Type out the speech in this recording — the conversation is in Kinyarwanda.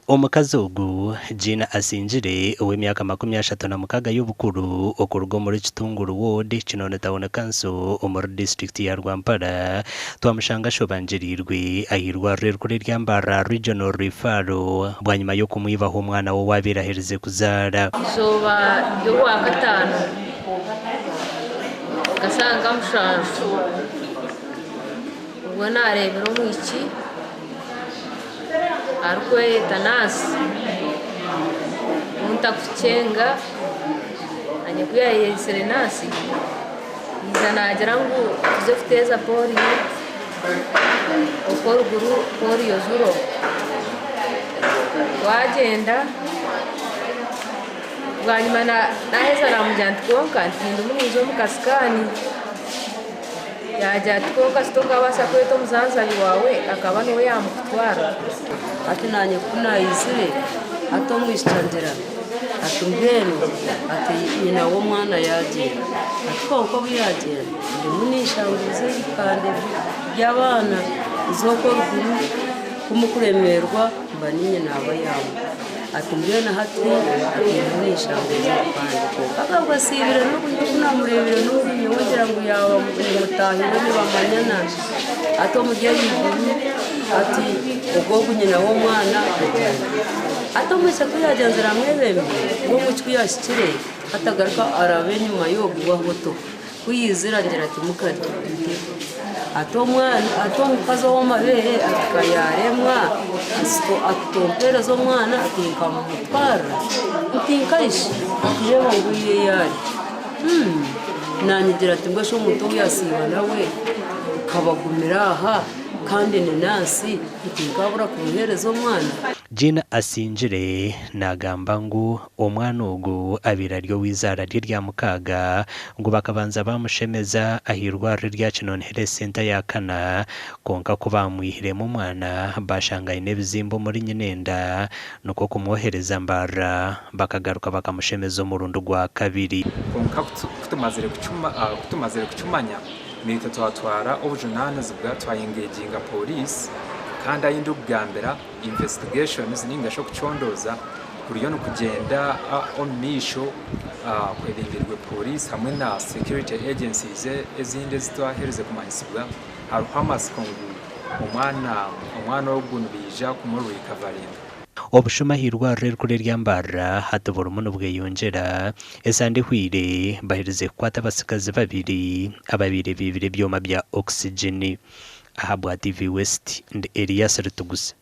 Omukazi ogu Jina Asingire ow'emyaka 36 y'obukuru okuruga muri Kitunguru Ward Kinone Town Council omuri district ya RWAMPARA twamushanga shobanjirirwe ahirwarire kuri Mbarara Regional Referral bwanyuma yo kumwibaho omwana wo wabirahirize kuzara soba yo wa gatano gasanga mushanshu ubwo narebera umwiki arwe tanasi untakuchenga anyekuya yeserenasi izanagera ngo tuze kuteza polio okora guru polio zuro wagenda bwanyuma naheza namujyantikonka ntinda umuhizo mukasikani yaja tikoka sitoka basa kweto muzanzali wawe akaba niwe yamutwara ati nanye kuna izire atomwishandira atumbeni ati nyina wo mwana yaje atiko uko byaje ndi munishanguze kandi by'abana zoko ruguru kumukuremerwa mbaninye naba yawo atumbena hati munishanguze kandi akabwa sibira no kunamurebera no kunyongera ngo yawa mutahira nibamanyana atomugeri ati ugogo nyina wo mwana atomwese kuyajanzira mwebembe ngo mucwi yashikire atagaruka arabe nyuma yo guwahoto kuyizira ngira ati mukadi atomukazo w'amabere akayaremwa asiko atompera zo mwana atinka mu mutwara utinkaishi yebo nguye yari nanyigira ati ngo sho muto yasiba nawe kabagumira aha kandi ni nasi itingabura kubuherezo mwana Jina Asingire nagamba ngo omwana ogu abiraryo wizara rya mukaga ngo bakabanza bamushemeza ahirwarire rya Kinone Health Center ya Kana konka ko bamwihiremo umwana bashangaye nebizimbo muri Nyinenda nuko kumwohereza Mbara bakagaruka bakamushemeza umurundo gwa kabiri konka kutumazire kucumanya ni tatwatwara obujunana zibwa twayengeginga police kandi ayindi ubwambera investigations ningasho kucondoza kuriyo no kugenda omisho kwebindirwe police hamwe na security agencies ezinde zitwahereze kumanyisibwa haruhamas kongu omwana oguntu bija kumuri recovery obushuma hirwarire kuri Mbarara hatubura umuntu bweyongera esande hwire bahirize kwata basikazi babiri bibiri byoma bya oxygen ahabwa TV West and Elias Rutuguse.